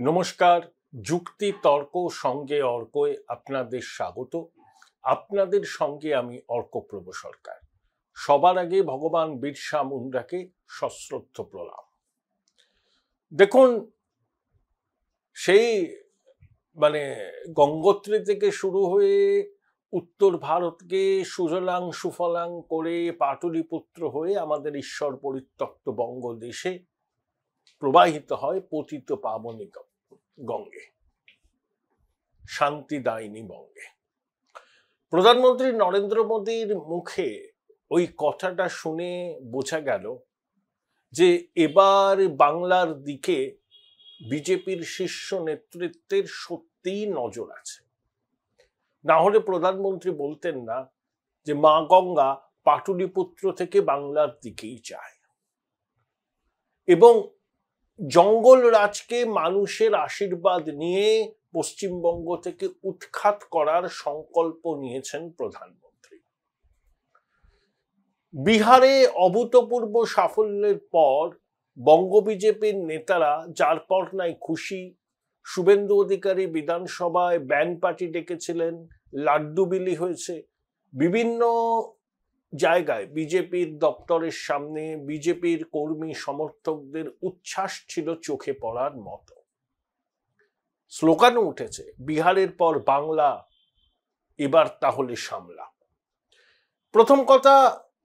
নমস্কার। যুক্তি তর্ক সঙ্গে অর্কয় আপনাদের স্বাগত। আপনাদের সঙ্গে আমি অর্কপ্রভ সরকার। সবার আগে ভগবান বিরসা মুন্ডাকে সশ্রদ্ধ প্রণাম। দেখুন, সেই গঙ্গোত্রী থেকে শুরু হয়ে উত্তর ভারতকে সুজলাং সুফলাং করে পাটলিপুত্র হয়ে আমাদের ঈশ্বর পরিত্যক্ত বঙ্গদেশে প্রবাহিত হয় পতিত পাবনী গঙ্গে, শান্তিদায়িনী বঙ্গে। প্রধানমন্ত্রী নরেন্দ্র মোদীর মুখে ওই কথাটা শুনে বোঝা গেল যে এবার বাংলার দিকে বিজেপির শীর্ষ নেতৃত্বের সত্যিই নজর আছে। না হলে প্রধানমন্ত্রী বলতেন না যে মা গঙ্গা পাটলিপুত্র থেকে বাংলার দিকেই যায়, এবং জঙ্গল রাজকে মানুষের আশীর্বাদ নিয়ে পশ্চিমবঙ্গ থেকে উৎখাত করার সংকল্প নিয়েছেন প্রধানমন্ত্রী। বিহারে অভূতপূর্ব সাফল্যের পর বঙ্গ বিজেপির নেতারা যার পর নাই খুশি। শুভেন্দু অধিকারী বিধানসভায় ব্যান্ড পার্টি ডেকেছিলেন, লাড্ডু বিলি হয়েছে। বিভিন্ন জায়গায় বিজেপির দপ্তরের সামনে বিজেপির কর্মী সমর্থকদের উচ্ছ্বাস ছিল চোখে পড়ার মতো। স্লোগানও উঠেছে, বিহারের পর বাংলা, এবার তাহলে সামলা। প্রথম কথা,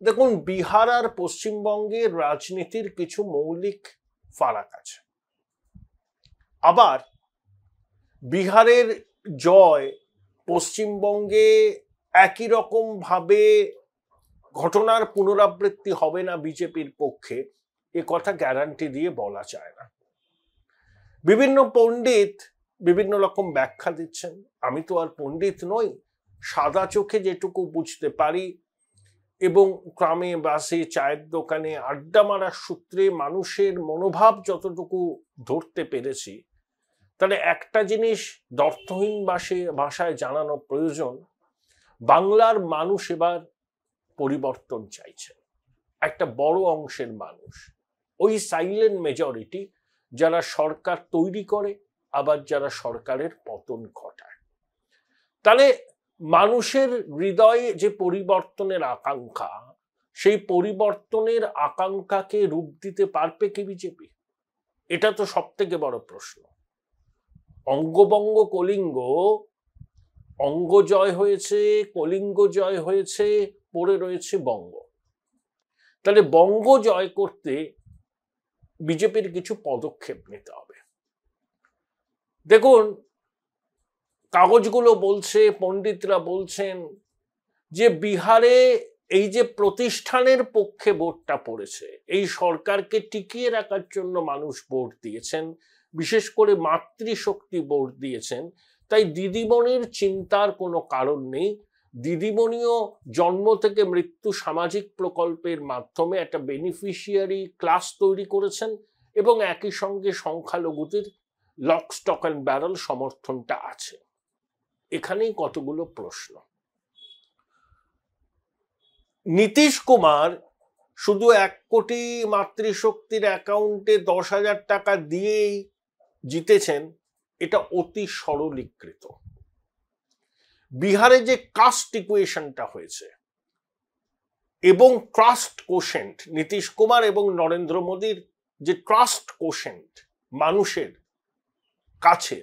দেখুন, বিহার আর পশ্চিমবঙ্গের রাজনীতির কিছু মৌলিক ফারাক আছে। আবার বিহারের জয় পশ্চিমবঙ্গে একই রকম ভাবে ঘটনার পুনরাবৃত্তি হবে না বিজেপির পক্ষে, এ কথা গ্যারান্টি দিয়ে বলা যায় না। বিভিন্ন পণ্ডিত বিভিন্ন রকম ব্যাখ্যা দিচ্ছেন। আমি তো আর পণ্ডিত নই, সাদা চোখে যেটুকু বুঝতে পারি এবং গ্রামে বাসে চায়ের দোকানে আড্ডা মারার সূত্রে মানুষের মনোভাব যতটুকু ধরতে পেরেছি, তাহলে একটা জিনিস দ্ব্যর্থহীন ভাষায় জানানো প্রয়োজন, বাংলার মানুষ এবার পরিবর্তন চাইছে। একটা বড় অংশের মানুষ, ওই সাইলেন্ট মেজরিটি যারা সরকার তৈরি করে আবার যারা সরকারের পতন ঘটায়। তাহলে মানুষের হৃদয়ে যে পরিবর্তনের আকাঙ্ক্ষা, সেই পরিবর্তনের আকাঙ্ক্ষাকে রূপ দিতে পারবে কি বিজেপি? এটা তো সব থেকে বড় প্রশ্ন। অঙ্গবঙ্গ কলিঙ্গ, অঙ্গ জয় হয়েছে, কলিঙ্গ জয় হয়েছে, পড়ে রয়েছে বঙ্গ। তাহলে বঙ্গ জয় করতে বিজেপির কিছু পদক্ষেপ নিতে হবে। দেখুন, কাগজগুলো বলছে, পণ্ডিতরা বলছেন যে বিহারে এই যে প্রতিষ্ঠানের পক্ষে ভোটটা পড়েছে, এই সরকারকে টিকিয়ে রাখার জন্য মানুষ ভোট দিয়েছেন, বিশেষ করে মাতৃশক্তি ভোট দিয়েছেন। তাই দিদিমণির চিন্তার কোনো কারণ নেই। দিদিমণিও জন্ম থেকে মৃত্যু সামাজিক প্রকল্পের মাধ্যমে একটা বেনিফিশিয়ারি ক্লাস তৈরি করেছেন, এবং একই সঙ্গে সংখ্যালঘুদের লক স্টক অ্যান্ড ব্যারেল সমর্থনটা আছে। এখানেই কতগুলো প্রশ্ন। নীতিশ কুমার শুধু 1 কোটি মাতৃশক্তির অ্যাকাউন্টে 10,000 টাকা দিয়েই জিতেছেন, এটা অতি সরলীকৃত। বিহারে যে কাস্ট ইকুয়েশনটা হয়েছে এবং ট্রাস্ট কোশেন্ট, নীতিশ কুমার এবং নরেন্দ্র মোদীর যে ট্রাস্ট কোশেন্ট মানুষের কাছে,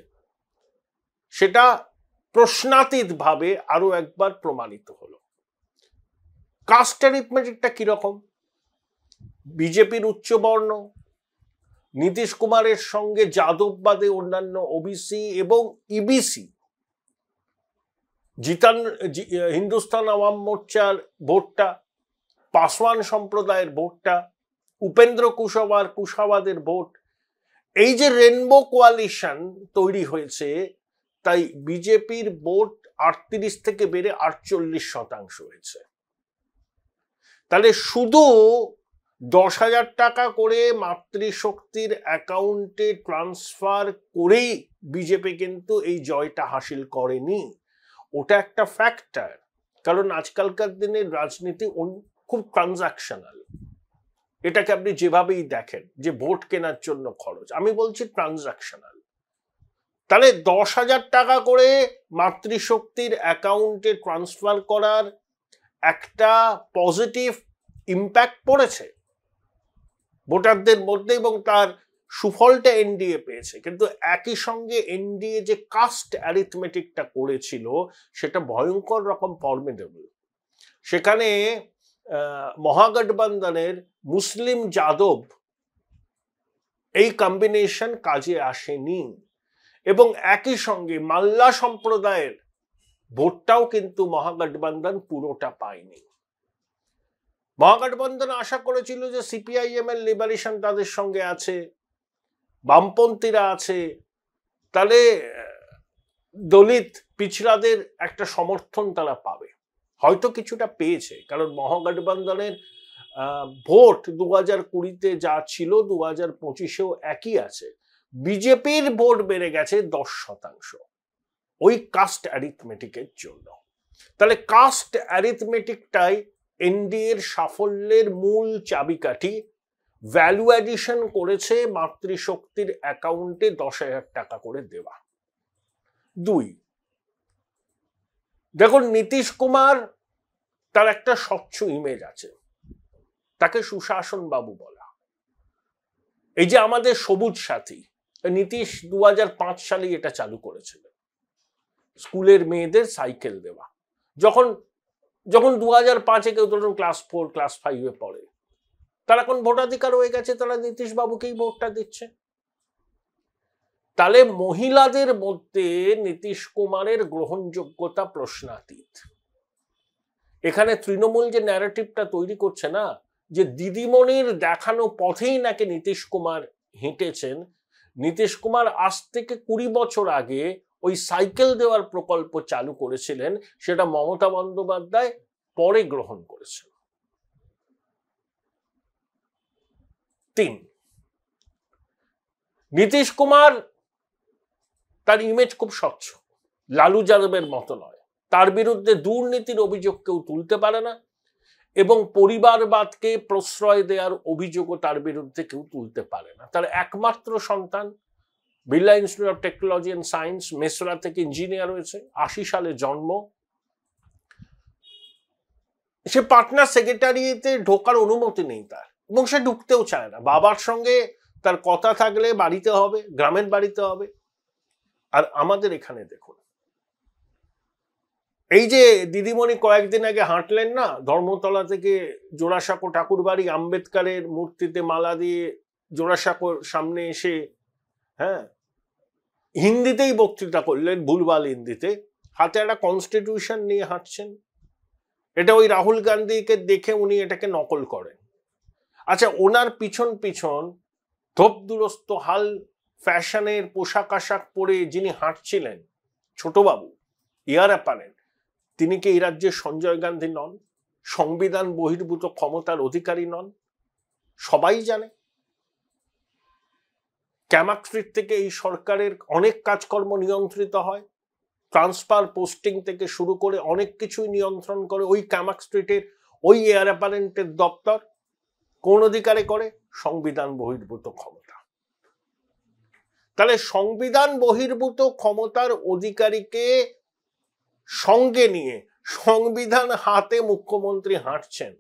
সেটা প্রশ্নাতীত ভাবে আরো একবার প্রমাণিত হলো। কাস্ট অ্যারিথমেটিকটা কিরকম? বিজেপির উচ্চবর্ণ, নীতিশ কুমারের সঙ্গে যাদববাদে অন্যান্য ওবিসি এবং ইবিসি, হিন্দুস্তান আওয়াম মোর্চার ভোটটা, পাসওয়ান সম্প্রদায়ের ভোটটা, উপেন্দ্র কুশওয়াদের ভোট, এই যে রেনবো কোয়ালিশন তৈরি হয়েছে, তাই বিজেপির ভোট 38 থেকে বেড়ে 48% হয়েছে। তাহলে শুধু 10,000 টাকা করে মাতৃশক্তির অ্যাকাউন্টে ট্রান্সফার করেই বিজেপি কিন্তু এই জয়টা হাসিল করেনি। ওটা একটা ফ্যাক্টর, কারণ আজকালকার দিনের রাজনীতি খুব ট্রানজাকশনাল। এটাকে আপনি যেভাবেই দেখেন, যে ভোট কেনার জন্য খরচ, আমি বলছি ট্রানজাকশনাল। তাহলে 10,000 টাকা করে মাতৃশক্তির অ্যাকাউন্টে ট্রান্সফার করার একটা পজিটিভ ইম্প্যাক্ট পড়েছে ভোটারদের মধ্যে এবং তার সুফলটা এনডিএ পেয়েছে। কিন্তু একই সঙ্গে এনডিএ যে কাস্ট অ্যারিথমেটিকটা করেছিল সেটা ভয়ঙ্কর রকম ফর্মিডেবল। সেখানে মহাগঠবন্ধনের মুসলিম যাদব এই কম্বিনেশন কাজে আসেনি এবং একই সঙ্গে মাল্লা সম্প্রদায়ের ভোটটাও কিন্তু মহাগঠবন্ধন পুরোটা পায়নি। মহাগঠবন্ধন আশা করেছিল যে সিপিআইএম এর লিবারেশন তাদের সঙ্গে আছে, বামপন্থীরা আছে, তাহলে দলিত পিছড়াদের একটা সমর্থন তারা পাবে, হয়তো কিছুটা পেয়েছে। কারণ মহাগঠবন্ধনের ভোট 2020-তে যা ছিল 2025-এও একই আছে। বিজেপির ভোট বেড়ে গেছে 10% ওই কাস্ট অ্যারিথমেটিকের জন্য। তাহলে কাস্ট অ্যারিথমেটিকটাই এনডিএর সাফল্যের মূল চাবিকাঠি। ভ্যালু অ্যাডিশন করেছে মাতৃশক্তির অ্যাকাউন্টে 10,000 টাকা করে দেওয়া। 2, দেখুন নীতিশ কুমার তার একটা স্বচ্ছ ইমেজ আছে, তাকে সুশাসন বাবু বলা। এই যে আমাদের সবুজ সাথী, নীতিশ 2005 সালে এটা চালু করেছিলেন, স্কুলের মেয়েদের সাইকেল দেওয়া। যখন 2005-এ কেউ ধরুন ক্লাস 4 ক্লাস 5-এ পড়ে, তারা এখন ভোটাধিকার হয়ে গেছে, তারা নীতিশ বাবুকেই ভোটটা দিচ্ছে। তাহলে মহিলাদের মধ্যে নীতিশ কুমারের গ্রহণযোগ্যতা প্রশ্নাতীত। এখানে তৃণমূল যে ন্যারেটিভটা তৈরি করছে না, যে দিদিমণির দেখানো পথেই নাকি নীতিশ কুমার হেঁটেছেন, নীতিশ কুমার আজ থেকে 20 বছর আগে ওই সাইকেল দেওয়ার প্রকল্প চালু করেছিলেন, সেটা মমতা বন্দ্যোপাধ্যায় পরে গ্রহণ করেছেন। 3, নীতিশ কুমার তার ইমেজ খুব স্বচ্ছ, লালু যাদবের মতো নয়। তার বিরুদ্ধে দুর্নীতির অভিযোগ কেউ তুলতে পারে না এবং পরিবারবাদকে প্রশ্রয় দেওয়ার অভিযোগও তার বিরুদ্ধে কেউ তুলতে পারে না। তার একমাত্র সন্তান, Birla institute of technology and science, Mesra থেকে ইঞ্জিনিয়ার হয়েছে, 80 সালে জন্ম। সে পাটনা সেক্রেটারিয়েতে ঢোকার অনুমতি নেই তার, এবং সে ঢুকতেও চায় না। বাবার সঙ্গে তার কথা থাকলে বাড়িতে হবে, গ্রামের বাড়িতে হবে। আর আমাদের এখানে দেখুন, এই যে দিদিমণি কয়েকদিন আগে হাঁটলেন না, ধর্মতলা থেকে জোড়াসাঁকো ঠাকুরবাড়ি, আম্বেদকরের মূর্তিতে মালা দিয়ে জোড়াসাঁকোর সামনে এসে হিন্দিতেই বক্তৃতা করলেন, ভুলভাল হিন্দিতে, হাতে একটা কনস্টিটিউশন নিয়ে হাঁটছেন। এটা ওই রাহুল গান্ধীকে দেখে উনি এটাকে নকল করেন। আচ্ছা, ওনার পিছন পিছন ধোপদুরস্ত হাল ফ্যাশনের পোশাক আশাক পরে যিনি হাঁটছিলেন, ছোটবাবু, ইয়ার অ্যাপারেন্ট, তিনি কি এই রাজ্যের সঞ্জয় গান্ধী নন? সংবিধান বহির্ভূত ক্ষমতার অধিকারী নন? সবাই জানে। ক্যামাক স্ট্রিট থেকে এই সরকারের অনেক কাজকর্ম নিয়ন্ত্রিত হয়, ট্রান্সফার পোস্টিং থেকে শুরু করে অনেক কিছুই নিয়ন্ত্রণ করে ওই ক্যামাক স্ট্রিটের ওই এয়ার অ্যাপারেন্টের দপ্তর। কোন অধিকারে করে? সংবিধান বহির্ভূত ক্ষমতা। তাহলে সংবিধান বহির্ভূত ক্ষমতার অধিকারীকে সঙ্গে নিয়ে সংবিধান হাতে মুখ্যমন্ত্রী হাঁটছেন,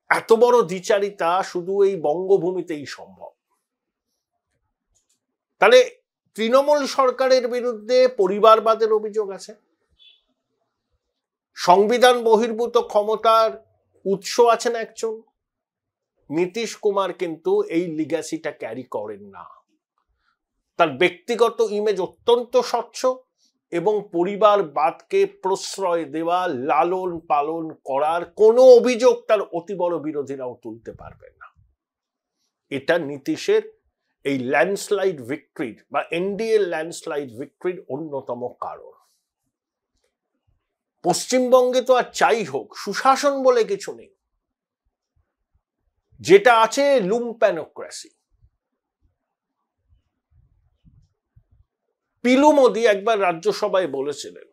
এত বড় দ্বিচারিতা শুধু এই বঙ্গভূমিতেই সম্ভব। তাহলে তৃণমূল সরকারের বিরুদ্ধে পরিবারবাদের অভিযোগ আছে, সংবিধান বহির্ভূত ক্ষমতার উৎস আছেন একজন। নীতিশ কুমার কিন্তু এই লিগ্যাসিটা ক্যারি করেন না। তার ব্যক্তিগত ইমেজ অত্যন্ত স্বচ্ছ এবং পরিবারবাদকে প্রশ্রয় দেওয়া, লালন পালন করার কোনো অভিযোগ তার অতি বড় বিরোধীরাও তুলতে পারবে না। এটা নীতিশের এই ল্যান্ডস্লাইড ভিক্টরির বা এনডিএ ল্যান্ডস্লাইড ভিক্টরির অন্যতম কারণ। পশ্চিমবঙ্গে তো আর চাই হোক, সুশাসন বলে কিছু নেই, যেটা আছে লুম্প্যানোক্রেসি। পিলু মোদি একবার রাজ্যসভায় বলেছিলেন,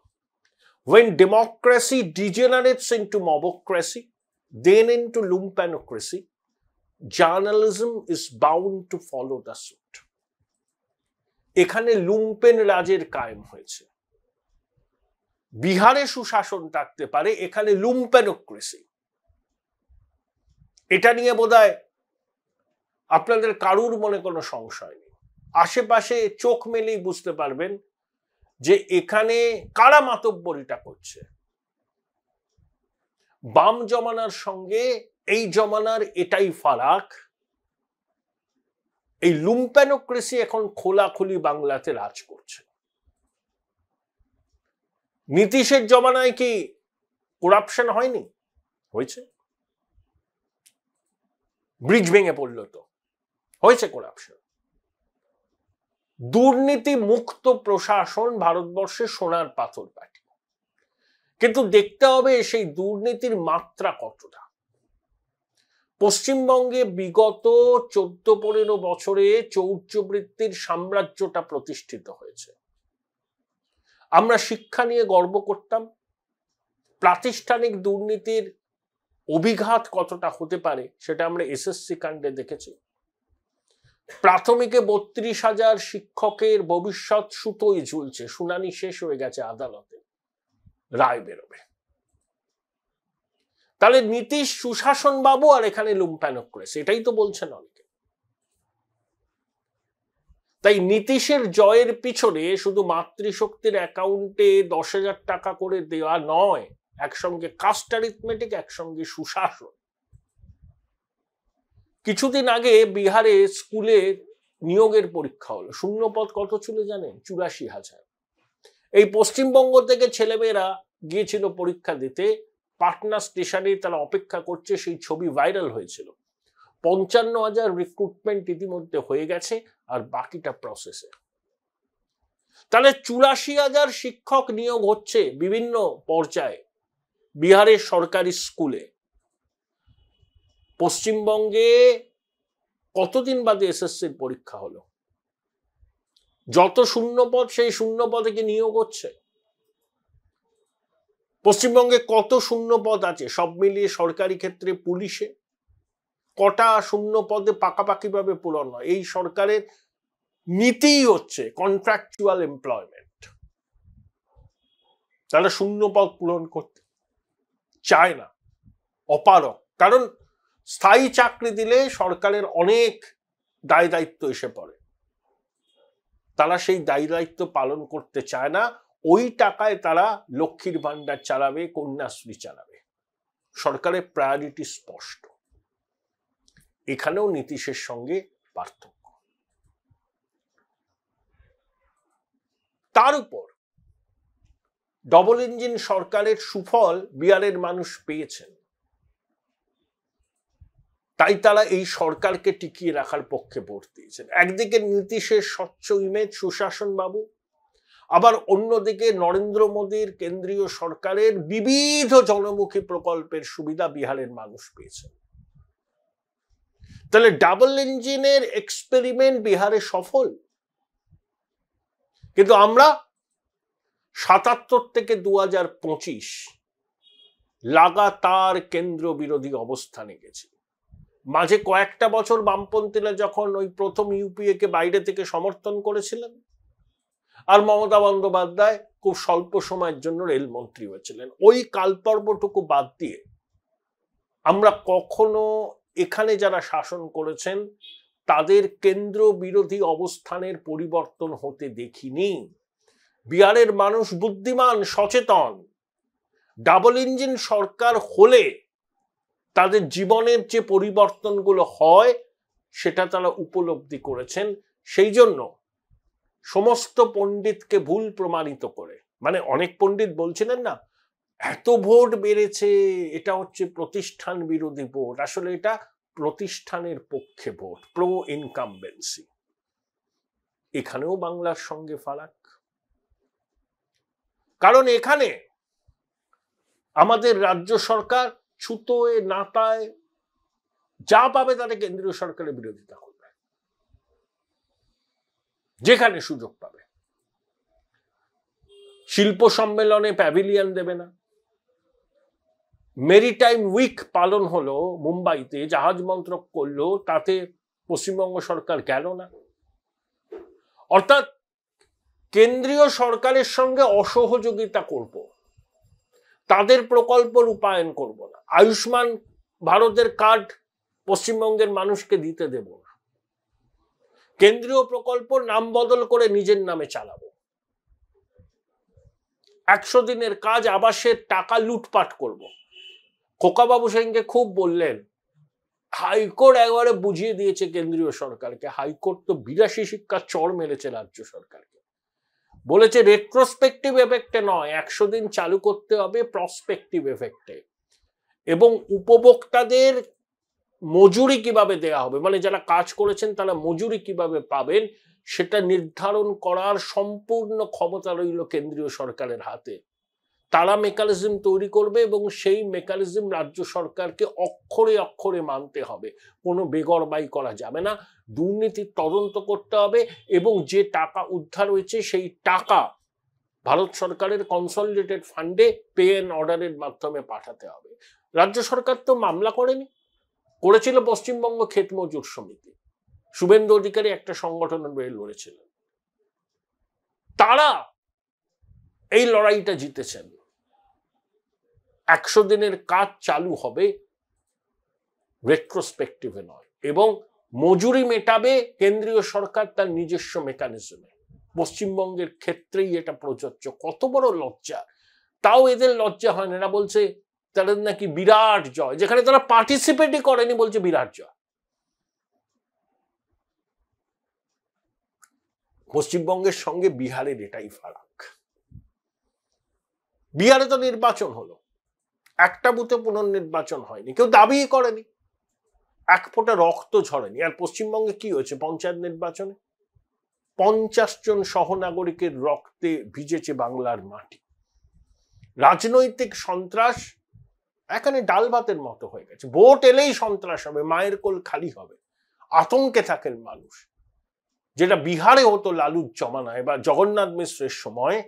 when democracy degenerates into mobocracy, then into lumpenocracy, journalism is bound to follow the suit. এখানে লুম্পেন রাজের কায়েম হয়েছে। বিহারে সুশাসন থাকতে পারে, এখানে লুম্পেনোক্রেসি। এটা নিয়ে বোধহয় আপনাদের কারুর মনে কোনো সংশয় নেই। আশেপাশে চোখ মেলেই বুঝতে পারবেন যে এখানে কারা মাতব্বরিটা করছে। বাম জমানার সঙ্গে এই জমানার এটাই ফারাক, এই লুম্পেনোক্রেসি এখন খোলাখুলি বাংলাতে রাজ করছে। নীতিশের জমানায় কি করাপশন হয়নি? হয়েছে। ব্রিজ ভেঙে পড়ল তো, হয়েছে করাপশন। দুর্নীতি মুক্ত প্রশাসন ভারতবর্ষে সোনার পাথর পাটি, কিন্তু দেখতে হবে সেই দুর্নীতির মাত্রা কতটা। পশ্চিমবঙ্গে বিগত 14-15 বছরে চৌর্যবৃত্তির সাম্রাজ্যটা প্রতিষ্ঠিত হয়েছে। আমরা শিক্ষা নিয়ে গর্ব করতাম, প্রাতিষ্ঠানিক দুর্নীতির অভিঘাত কতটা হতে পারে সেটা আমরা এসএসসি কাণ্ডে দেখেছি। প্রাথমিকে 32,000 শিক্ষকের ভবিষ্যৎ সুতোয় ঝুলছে, শুনানি শেষ হয়ে গেছে, আদালতে রায় বেরোবে। তাহলে নীতিশ সুশাসন বাবু আর এখানে লুম্পেনোক্রেসি, এটাই তো বলছেন অনেকে। তাই নীতিশের জয়ের পিছনে শুধু মাতৃশক্তির অ্যাকাউন্টে 10,000 টাকা করে দেওয়া নয়, একসঙ্গে কাস্ট অ্যারিথমেটিক, একসঙ্গে সুশাসন। কিছুদিন আগে বিহারে স্কুলে নিয়োগের পরীক্ষা হলো, শূন্যপদ কত ছিল জানেন? 84,000। এই পশ্চিমবঙ্গ থেকে ছেলেমেয়েরা গিয়েছিল পরীক্ষা দিতে, পাটনা স্টেশনে তারা অপেক্ষা করছে, সেই ছবি ভাইরাল হয়েছিল। 55,000 রিক্রুটমেন্ট ইতিমধ্যে হয়ে গেছে, আর বাকিটা প্রসেসে। তাহলে 84,000 শিক্ষক নিয়োগ হচ্ছে বিভিন্ন পর্যায়ে বিহারের সরকারি স্কুলে। পশ্চিমবঙ্গে কতদিন বাদে এসএসসির পরীক্ষা হলো? যত শূন্যপদ, সেই শূন্যপদে কি নিয়োগ হচ্ছে? পশ্চিমবঙ্গে কত শূন্যপদ আছে সব মিলিয়ে সরকারি ক্ষেত্রে? পুলিশে কটা শূন্যপদে পাকাপাকি ভাবে পূরণ হয়? এই সরকারের নীতিই হচ্ছে কন্ট্রাকচুয়াল এমপ্লয়মেন্ট। তারা শূন্যপদ পূরণ করতে চায় না, অপারক। কারণ স্থায়ী চাকরি দিলে সরকারের অনেক দায় দায়িত্ব এসে পড়ে, তারা সেই দায় দায়িত্ব পালন করতে চায় না। ওই টাকায় তারা লক্ষ্মীর ভান্ডার চালাবে, কন্যাশ্রী চালাবে। সরকারের প্রায়োরিটি স্পষ্ট। এখানেও নীতিশের সঙ্গে পার্থক্য। তার উপর ডবল ইঞ্জিন সরকারের সুফল বিহারের মানুষ পেয়েছেন, তাই তারা এই সরকারকে টিকিয়ে রাখার পক্ষে ভোট দিয়েছেন। একদিকে নীতিশের স্বচ্ছ ইমেজ, সুশাসন বাবু, আবার অন্যদিকে নরেন্দ্র মোদীর কেন্দ্রীয় সরকারের বিবিধ জনমুখী প্রকল্পের সুবিধা বিহারের মানুষ পেয়েছেন। তাহলে ডাবল ইঞ্জিনের এক্সপেরিমেন্ট বিহারে সফল। কিন্তু আমরা 77 থেকে 2025 লাগাতার কেন্দ্র বিরোধী অবস্থানে গেছি। মাঝে কয়েকটা বছর বামপন্থীরা যখন ওই প্রথম ইউপিএ কে বাইরে থেকে সমর্থন করেছিলেন, আর মমতা বন্দ্যোপাধ্যায় খুব স্বল্প সময়ের জন্য রেলমন্ত্রী হয়েছিলেন, ওই কালপর্বটুকু বাদ দিয়ে আমরা কখনো এখানে যারা শাসন করেছেন তাদের কেন্দ্র বিরোধী অবস্থানের পরিবর্তন হতে দেখিনি। বিহারের মানুষ বুদ্ধিমান, সচেতন। ডাবল ইঞ্জিন সরকার হলে তাদের জীবনের যে পরিবর্তনগুলো হয় সেটা তারা উপলব্ধি করেছেন। সেই জন্য সমস্ত পণ্ডিতকে ভুল প্রমাণিত করে, মানে অনেক পণ্ডিত বলছিলেন না এত ভোট বেড়েছে, এটা হচ্ছে প্রতিষ্ঠান বিরোধী ভোট, আসলে এটা প্রতিষ্ঠানের পক্ষে ভোট, প্রো ইনকামবেন্সি। এখানেও বাংলার সঙ্গে ফারাক। কারণ এখানে আমাদের রাজ্য সরকার ছুতোয় নাতায় যা পাবে তাদের কেন্দ্রীয় সরকারের বিরোধিতা করবে, যেখানে সুযোগ পাবে। শিল্প সম্মেলনে প্যাভিলিয়ন দেবে না, মেরিটাইম উইক পালন হলো মুম্বাইতে, জাহাজ মন্ত্রক করলো, তাতে পশ্চিমবঙ্গ সরকার গেল না। অর্থাৎ কেন্দ্রীয় সরকারের সঙ্গে অসহযোগিতা করব, তাদের প্রকল্প রূপায়ণ করব না, আয়ুষ্মান ভারতের কার্ড পশ্চিমবঙ্গের মানুষকে দিতে দেব না, কেন্দ্রীয় প্রকল্প নাম বদল করে নিজের নামে চালাবো, 100 দিনের কাজ আবাসের টাকা লুটপাট করব। খোকাবাবু সেনকে খুব বললেন, হাইকোর্ট একবারে বুঝিয়ে দিয়েছে কেন্দ্রীয় সরকারকে। হাইকোর্ট তো 82 শিক্ষার চড় মেরেছে রাজ্য সরকারকে, বলেছে রেট্রোস্পেক্টিভ এফেক্টে নয়, 100 দিন চালু করতে হবে প্রসপেক্টিভ এফেক্টে। এবং উপভোক্তাদের মজুরি কিভাবে দেয়া হবে, মানে যারা কাজ করেছেন তারা মজুরি কিভাবে পাবেন, সেটা নির্ধারণ করার সম্পূর্ণ ক্ষমতা রইল কেন্দ্রীয় সরকারের হাতে। তারা মেকানিজম তৈরি করবে এবং সেই মেকানিজম রাজ্য সরকারকে অক্ষরে অক্ষরে মানতে হবে। কোনো বেগরবাই করা যাবে না, দুর্নীতির তদন্ত করতে হবে এবং যে টাকা উদ্ধার হয়েছে সেই টাকা ভারত সরকারের কনসলিডেটেড ফান্ডে পে অ্যান্ড অর্ডারের মাধ্যমে পাঠাতে হবে। রাজ্য সরকার তো মামলা করেনি, করেছিল পশ্চিমবঙ্গ ক্ষেত মজুর সমিতি, শুভেন্দু অধিকারী একটা সংগঠনের হয়ে লড়েছিলেন, তারা এই লড়াইটা জিতেছেন। 100 দিনের কাজ চালু হবে রেট্রোস্পেক্টিভে নয়, এবং মজুরি মেটাবে কেন্দ্রীয় সরকার তার নিজস্ব মেকানিজমে। পশ্চিমবঙ্গের ক্ষেত্রেই এটা প্রযোজ্য। কত বড় লজ্জা! তাও এদের লজ্জা হয় না, এরা বলছে তাদের নাকি বিরাট জয়, যেখানে তারা পার্টিসিপেটই করেনি বলছে বিরাট জয়। পশ্চিমবঙ্গের সঙ্গে বিহারের এটাই ফারাক। বিহারে তো নির্বাচন হলো, একটা বুথে পুনর্নির্বাচন হয়নি, কেউ দাবি করেনি, এক ফোঁটা রক্ত ঝরেনি। আর পশ্চিমবঙ্গে কি হয়েছে পঞ্চায়েত নির্বাচনে? 50 জন সহনাগরিকের রক্তে ভিজেছে বাংলার মাটি। রাজনৈতিক সন্ত্রাস এখানে ডাল ভাতের মতো হয়ে গেছে। ভোট এলেই সন্ত্রাস হবে, মায়ের কোল খালি হবে, আতঙ্কে থাকেন মানুষ। যেটা বিহারে হতো লালুর জমানায় বা জগন্নাথ মিশ্রের সময়,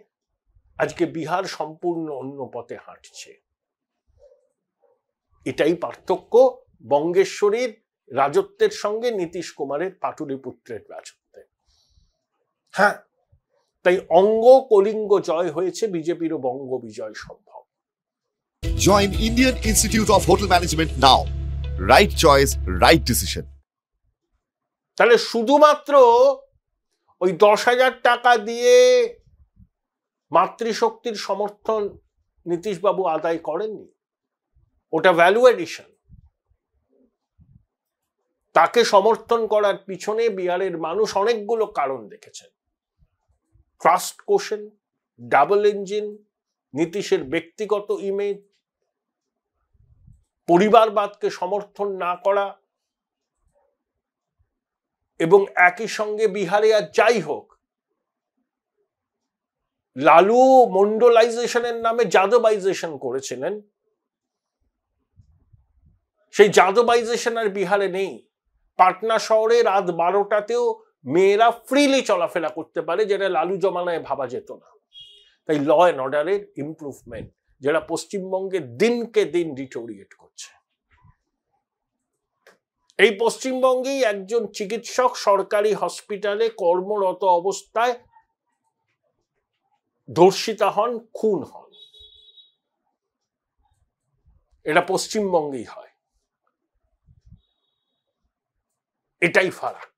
আজকে বিহার সম্পূর্ণ অন্য পথে হাঁটছে। এটাই পার্থক্য বঙ্গেশ্বরীর রাজত্বের সঙ্গে নীতিশ কুমারের পাটুলিপুত্রের রাজত্বে। হ্যাঁ, তাই অঙ্গ কলিঙ্গ জয় হয়েছে, বিজেপিরও বঙ্গ বিজয় সম্ভব। Join Indian Institute of Hotel Management now. Right choice, right decision. তাহলে শুধুমাত্র ওই 10,000 টাকা দিয়ে মাতৃশক্তির সমর্থন নীতিশবাবু আদায় করেননি, ওটা ভ্যালু এডিশন। তাকে সমর্থন করার পিছনে বিহারের মানুষ অনেকগুলো কারণ দেখেছেন। ট্রাস্ট কোশ্চেন, ডাবল ইঞ্জিন, নীতিশের ব্যক্তিগত ইমেজ, পরিবারবাদকে সমর্থন না করা, এবং একই সঙ্গে বিহারে আর যাই হোক লালু মন্ডলাইজেশনের নামে যাদবাইজেশন করেছিলেন, সেই যাদবাইজেশন আর বিহারে নেই। পাটনা শহরে রাত 12টাতেও মেয়েরা ফ্রিলি চলাফেরা করতে পারে, যেটা লালু জমানায় ভাবা যেত না। তাই ল অ্যান্ড অর্ডারের ইমপ্রুভমেন্ট, যেটা পশ্চিমবঙ্গে দিনকে দিন ডিটোরিয়েট করছে। এই পশ্চিমবঙ্গেই একজন চিকিৎসক সরকারি হসপিটালে কর্মরত অবস্থায় ধর্ষিতা হন, খুন হন। এটা পশ্চিমবঙ্গেই হয়। এটাই ফারাক।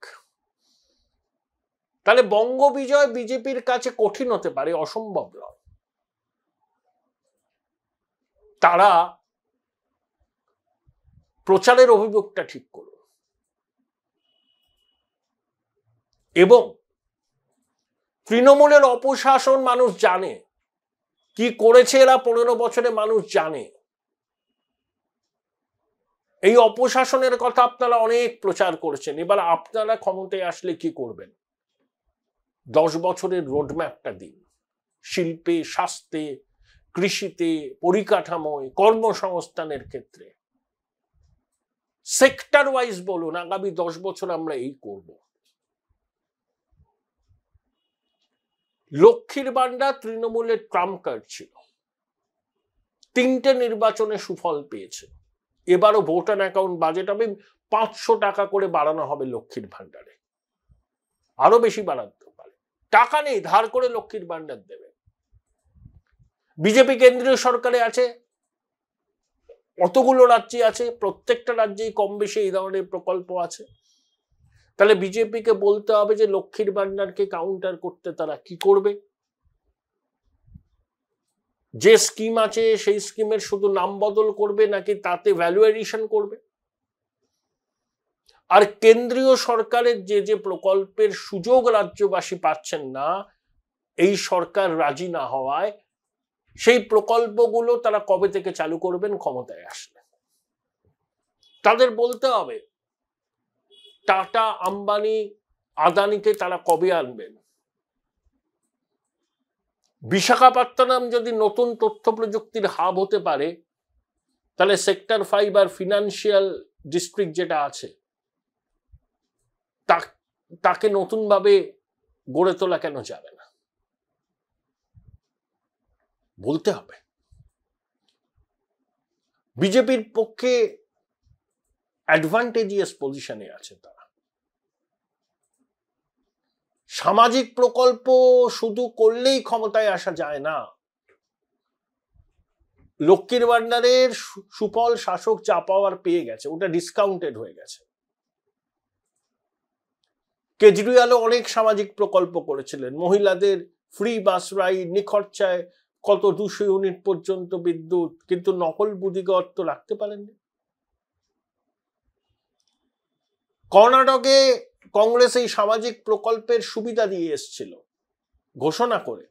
তাহলে বঙ্গ বিজয় বিজেপির কাছে কঠিন হতে পারে, অসম্ভব নয়। তারা প্রচারের অভিযোগটা ঠিক করুন এবং তৃণমূলের অপশাসন মানুষ জানে কি করেছে এরা 15 বছরে, মানুষ জানে। এই অপশাসনের কথা আপনারা অনেক প্রচার করেছেন, এবার আপনারা ক্ষমতায় আসলে কি করবেন? 10 বছরের রোডম্যাপটা দিন। শিল্পে, স্বাস্থ্যে, কৃষিতে, পরিকাঠামোয়, কর্মসংস্থানের ক্ষেত্রে সেক্টর ওয়াইজ বলুন, আগামী 10 বছর আমরা এই করব। লক্ষ্মীর ভান্ডার তৃণমূলের ট্রাম্প কার্ড ছিল, 3টে নির্বাচনে সুফল পেয়েছে। এবারও ভোটার অ্যাকাউন্ট বাজেট হবে 500 টাকা করে বাড়ানো হবে লক্ষ্মীর ভান্ডারে, আরো বেশি বাড়াতে পারে। টাকা নেই, ধার করে লক্ষ্মীর ভান্ডার দেবে। বিজেপি কেন্দ্রীয় সরকারে আছে, অতগুলো রাজ্যে আছে, প্রত্যেকটা রাজ্যেই কম বেশি এই ধরনের প্রকল্প আছে। তাহলে বিজেপিকে বলতে হবে যে লক্ষ্মীর ভান্ডারকে কাউন্টার করতে তারা কি করবে। যে স্কিম আছে সেই স্কিমের শুধু নাম বদল করবে নাকি তাতে ভ্যালু এডিশন করবে। আর কেন্দ্রীয় সরকারের যে যে প্রকল্পের সুযোগ রাজ্যবাসী পাচ্ছেন না, এই সরকার রাজি না হওয়ায়, সেই প্রকল্পগুলো তারা কবে থেকে চালু করবেন ক্ষমতায় আসলে। তাদের বলতে হবে টাটা, আম্বানি, আদানিকে তারা কবে আনবেন। বিশাখাপত্তনম যদি নতুন তথ্য প্রযুক্তির হাব হতে পারে, তাহলে সেক্টর 5 আর ফিনান্সিয়াল ডিস্ট্রিক্ট যেটা আছে তাকে নতুনভাবে গড়ে তোলা কেন যাবে না, বলতে হবে। বিজেপির পক্ষে অ্যাডভান্টেজিয়াস পজিশনে আছে তারা। সামাজিক প্রকল্প শুধু করলেই ক্ষমতায় আসা যায় না। লক্ষ্মীর ভান্ডারের সুফল শাসক যা পাওয়ার পেয়ে গেছে, ওটা ডিসকাউন্টেড হয়ে গেছে। কেজরিওয়ালও অনেক সামাজিক প্রকল্প করেছিলেন, মহিলাদের ফ্রি বাস রাইড, নিখরচায় কত 200 ইউনিট পর্যন্ত বিদ্যুৎ, কিন্তু নকল বুদ্ধিগত তো রাখতে পারেননি। কর্ণাটকে কংগ্রেস এই সামাজিক প্রকল্পের সুবিধা দিয়ে এসেছিল ঘোষণা করে,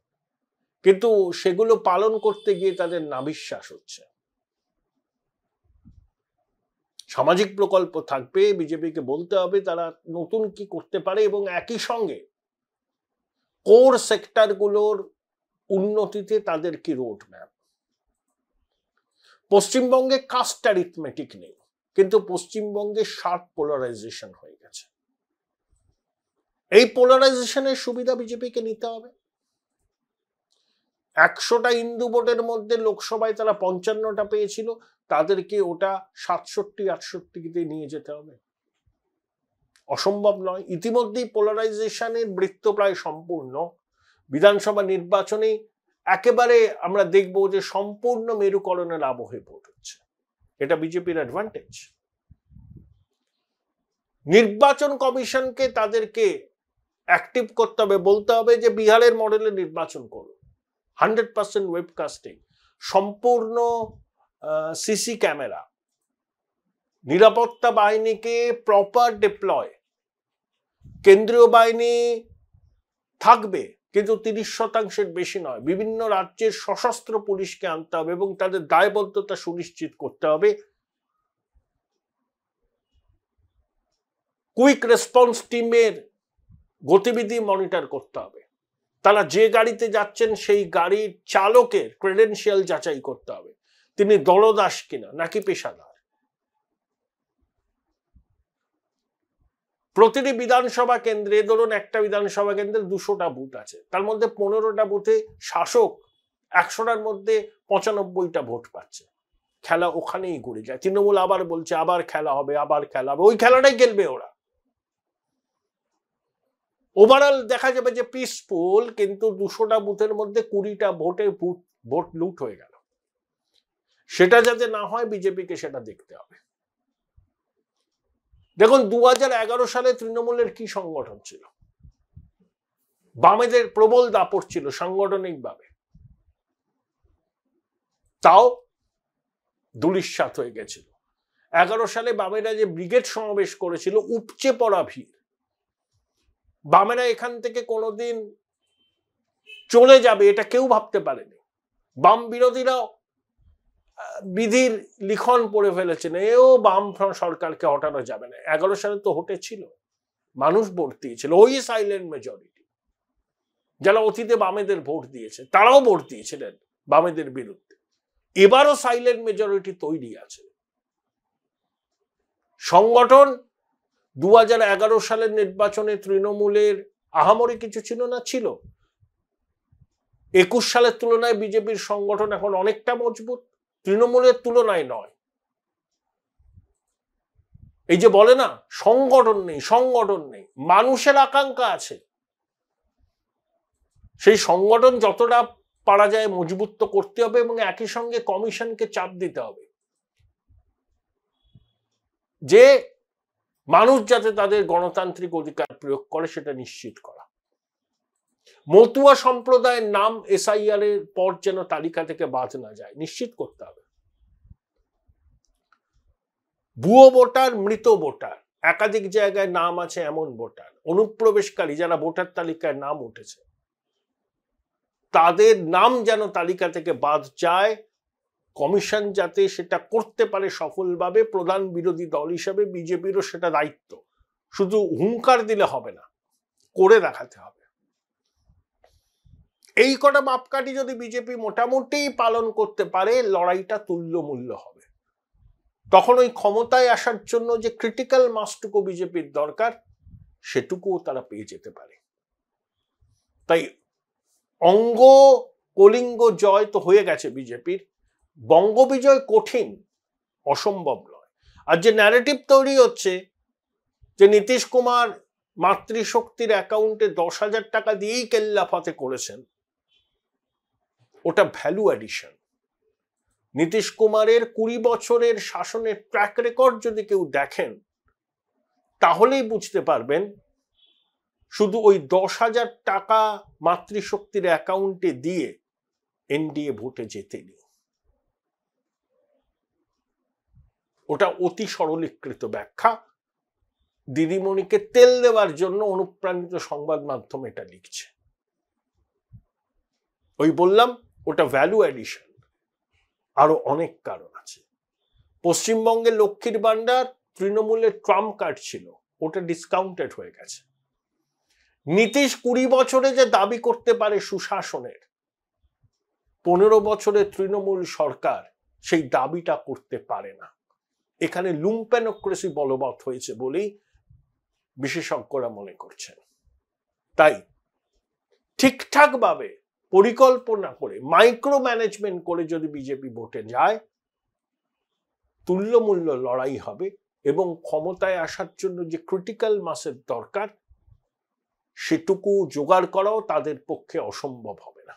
কিন্তু সেগুলো পালন করতে গিয়ে তাদের নাবিশ্বাস হচ্ছে। সামাজিক প্রকল্প থাকবে, বিজেপিকে বলতে হবে তারা নতুন কি করতে পারে এবং একই সঙ্গে কোর সেক্টরগুলোর উন্নতিতে তাদের কি রোড ম্যাপ। পশ্চিমবঙ্গে কাস্ট অ্যারিথমেটিক নেই, কিন্তু পশ্চিমবঙ্গে শার্প পোলারাইজেশন হয়ে গেছে। এই পোলারাইজেশনের সুবিধা বিজেপিকে নিতে হবে। 100টা হিন্দু ভোটের মধ্যে লোকসভায় তারা 55টা পেয়েছিল, তাদেরকে ওটা 67-68তে নিয়ে যেতে হবে। অসম্ভব নয়। ইতিমধ্যেই পোলারাইজেশনের বৃত্ত প্রায় সম্পূর্ণ। বিধানসভা নির্বাচনে একেবারে আমরা দেখব যে সম্পূর্ণ মেরুকরণের আবহে ভোট হচ্ছে। এটা বিজেপির অ্যাডভান্টেজ। নির্বাচন কমিশনকে তাদেরকে অ্যাক্টিভ করতে হবে, বলতে হবে যে বিহারের মডেলে নির্বাচন করো, 100% ওয়েবকাস্টিং, সম্পূর্ণ সিসি ক্যামেরা, নিরাপত্তা বাহিনীকে প্রপার ডিপ্লয়, কেন্দ্রীয় বাহিনী থাকবে কিন্তু 30% বেশি নয়, বিভিন্ন রাজ্যের সশস্ত্র পুলিশকে আনতে হবে এবং তাদের দায়বদ্ধতা সুনিশ্চিত করতে হবে। কুইক রেসপন্স টিমের গতিবিধি মনিটর করতে হবে। তারা যে গাড়িতে যাচ্ছেন সেই গাড়ির চালকের ক্রেডেনশিয়াল যাচাই করতে হবে, তিনি দলদাস কিনা নাকি পেশাদার। প্রতিটি বিধানসভা কেন্দ্রে, ধরুন একটা বিধানসভা কেন্দ্রে 200টা বুথ আছে, তার মধ্যে 15টা বুথে শাসক 100টার মধ্যে 95টা ভোট পাচ্ছে। খেলা ওখানেই ঘুরে যায়। তৃণমূল আবার বলছে আবার খেলা হবে, আবার খেলা হবে, ওই খেলাটাই খেলবে ওরা। ওভারঅল দেখা যাবে যে পিসফুল, কিন্তু 200টা বুথের মধ্যে 20টা ভোট লুট হয়ে গেল। সেটা যাতে না হয় বিজেপিকে সেটা দেখতে হবে। দেখুন 2011 সালে তৃণমূলের কি সংগঠন ছিল, বামেদের প্রবল দাপট ছিল সাংগঠনিকভাবে, তাও ধূলিসাৎ হয়ে গেছিল। 11 সালে বামেরা যে ব্রিগেড সমাবেশ করেছিল, উপচে পড়া ভিড়। বামেরা এখান থেকে কোনোদিন চলে যাবে এটা কেউ ভাবতে পারেনি। বাম বিরোধীরাও বিধির লিখন পড়ে ফেলেছেন, এও বাম সরকারকে হটানো যাবে না। 11 সালে তো হটেছিল, মানুষ ভোট দিয়েছিল, ওই সাইলেন্ট মেজরিটি যারা অতীতে বামেদের ভোট দিয়েছে তারাও ভোট দিয়েছিলেন বামেদের বিরুদ্ধে। এবারও সাইলেন্ট মেজরিটি তৈরি আছে। সংগঠন 2011 সালের নির্বাচনে তৃণমূলের আহামরি কিছু ছিল না, ছিল। 21 সালের তুলনায় বিজেপির সংগঠন এখন অনেকটা মজবুত, তৃণমূলের তুলনায় নয়। এই যে বলে না সংগঠন নেই, সংগঠন নেই, মানুষের আকাঙ্ক্ষা আছে। সেই সংগঠন যতটা পারা যায় মজবুত তো করতে হবে এবং একই সঙ্গে কমিশনকে চাপ দিতে হবে যে মানুষ যাতে তাদের গণতান্ত্রিক অধিকার প্রয়োগ করে সেটা নিশ্চিত করা। মতুয়া সম্প্রদায়ের নাম এসআইআর এর পর যেন তালিকা থেকে বাদ না যায় নিশ্চিত করতে হবে। ভুয়ো ভোটার, মৃত ভোটার, একাধিক জায়গায় নাম আছে এমন ভোটার, অনুপ্রবেশকারী যারা ভোটার তালিকায় নাম উঠেছে তাদের নাম যেন তালিকা থেকে বাদ যায়। কমিশন যাতে সেটা করতে পারে সফলভাবে, প্রধান বিরোধী দল হিসাবে বিজেপিরও সেটা দায়িত্ব। শুধু হুঙ্কার দিলে হবে না, করে দেখাতে হবে। এই কটা মাপকাঠি যদি বিজেপি মোটামুটি পালন করতে পারে লড়াইটা তুল্যমূল্য হবে। তখন ওই ক্ষমতায় আসার জন্য যে ক্রিটিক্যাল মাসটুকু বিজেপির দরকার সেটুকুও তারা পেয়ে যেতে পারে। তাই অঙ্গ কলিঙ্গ জয় তো হয়ে গেছে বিজেপির, বঙ্গবিজয় কঠিন, অসম্ভব নয়। আর যে ন্যারেটিভ তৈরি হচ্ছে যে নীতিশ কুমার মাতৃশক্তির অ্যাকাউন্টে 10,000 টাকা দিয়েই কেল্লাফাতে করেছেন, ওটা ভ্যালু অ্যাডিশন। নীতিশ কুমারের 20 বছরের শাসনের ট্র্যাক রেকর্ড যদি কেউ দেখেন তাহলেই বুঝতে পারবেন শুধু ওই 10,000 টাকা মাতৃশক্তির অ্যাকাউন্টে দিয়ে এনডিএ ভোটে জেতেনি। ওটা অতি সরলীকৃত ব্যাখ্যা। দিদিমণিকে তেল দেওয়ার জন্য অনুপ্রাণিত সংবাদ মাধ্যম এটা লিখছে। ওই বললাম ওটা ভ্যালু অ্যাডিশন। আরো অনেক কারণ আছে। পশ্চিমবঙ্গের লক্ষ্মীর ভান্ডার তৃণমূলের ট্রাম্প কার্ড ছিল, ওটা ডিসকাউন্টেড হয়ে গেছে। নীতিশ 20 বছরে যে দাবি করতে পারে সুশাসনের, 15 বছরে তৃণমূল সরকার সেই দাবিটা করতে পারে না। এখানে লুম্পেনোক্রেসি বলবৎ হয়েছে বলেই বিশেষজ্ঞরা মনে করছেন। তাই ঠিকঠাক ভাবে পরিকল্পনা করে, মাইক্রো ম্যানেজমেন্ট করে যদি বিজেপি ভোটে যায় তুল্যমূল্য লড়াই হবে এবং ক্ষমতায় আসার জন্য যে ক্রিটিক্যাল মাসের দরকার সেটুকু জোগাড় করাও তাদের পক্ষে অসম্ভব হবে না।